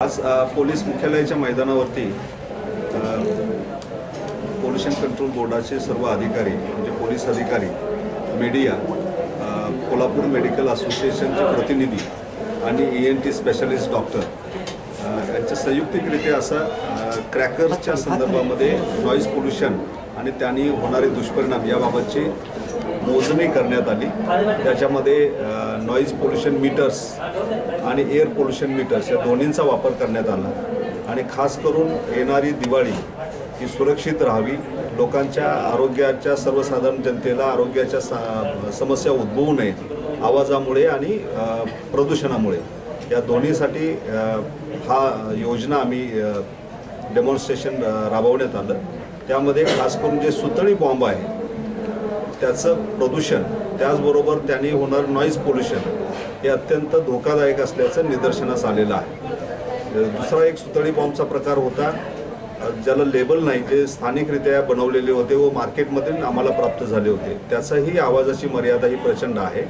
आज पोलीस मुख्यालयाच्या मैदानावरती पोल्यूशन कंट्रोल बोर्डाचे सर्व अधिकारी म्हणजे पोलीस अधिकारी, मीडिया, कोल्हापूर मेडिकल असोसिएशनचे प्रतिनिधी आणि ENT स्पेशलिस्ट डॉक्टर यांच्या संयुक्तिकरित्या असा क्रॅकर्सच्या संदर्भामध्ये नॉईज पोल्यूशन आणि त्यांनी होणारे दुष्परिणाम याबाबतची मोजणी करण्यात आली। त्याच्यामध्ये नॉईज पोल्यूशन मीटर्स आणि एअर पोल्यूशन मीटर्स या दोन्हींचा वापर करण्यात आला आणि खास करून येणारी दिवाळी ही सुरक्षित राहावी, लोकांच्या आरोग्याच्या, सर्वसाधारण जनतेला आरोग्याच्या समस्या उद्भवू नयेत आवाजामुळे आणि प्रदूषणामुळे, या दोन्हीसाठी हा योजना आम्ही डेमॉन्स्ट्रेशन राबवण्यात आलं। त्यामध्ये खास करून जे सुतळी बॉम्ब आहे त्याचं प्रदूषण, त्याचबरोबर त्यांनी होणार नॉईज पोल्यूशन हे अत्यंत धोकादायक असल्याचं निदर्शनास आलेलं आहे। दुसरा एक सुतळी बॉम्बचा प्रकार होता ज्याला लेबल नाही, जे स्थानिकरित्या बनवलेले होते व मार्केटमध्ये आम्हाला प्राप्त झाले होते, त्याचाही आवाजाची मर्यादा ही प्रचंड आहे।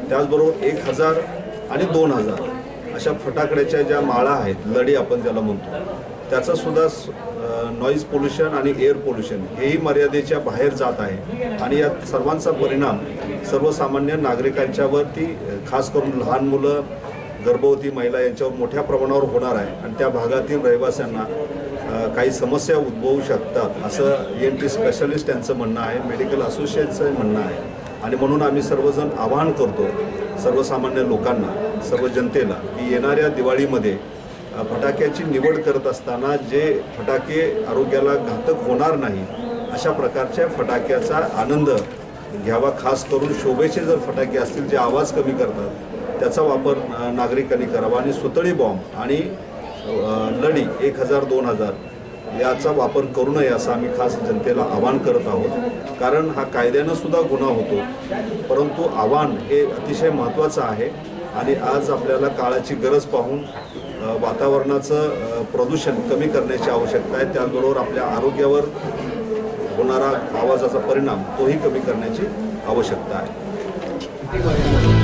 त्याचबरोबर 1000 आणि 2000 अशा फटाकड्याच्या ज्या माळा आहेत, लढी आपण ज्याला म्हणतो, त्याचा सुद्धा नॉईज पोल्यूशन आणि एअर पोल्यूशन हेही मर्यादेच्या बाहेर जात आहे आणि या सर्वांचा परिणाम सर्वसामान्य नागरिकांच्यावरती, खास करून लहान मुलं, गर्भवती महिला यांच्यावर मोठ्या प्रमाणावर होणार आहे आणि त्या भागातील रहिवाशांना काही समस्या उद्भवू शकतात असं ENT स्पेशलिस्ट यांचं म्हणणं आहे, मेडिकल असोसिएशनचं म्हणणं आहे। आणि म्हणून आम्ही सर्वजण आवाहन करतो सर्वसामान्य लोकांना, सर्व जनतेला, की येणाऱ्या दिवाळीमध्ये फटाक्याची निवड करत असताना जे फटाके आरोग्याला घातक होणार नाही अशा प्रकारच्या फटाक्याचा आनंद घ्यावा। खास करून शोभेचे जर फटाके असतील जे आवाज कमी करतात त्याचा वापर नागरिकांनी करावा आणि सुतळी बॉम्ब आणि लढी 1000 2000 याचा वापर करू नये असं आम्ही खास जनतेला आवाहन करत आहोत। कारण हा कायद्यानं सुद्धा गुन्हा होतो, परंतु आव्हान हे अतिशय महत्त्वाचं आहे आणि आज आपल्याला काळाची गरज पाहून वातावरणाचं प्रदूषण कमी करण्याची आवश्यकता आहे, त्याचबरोबर आपल्या आरोग्यावर होणारा आवाजाचा परिणाम तोही कमी करण्याची आवश्यकता आहे।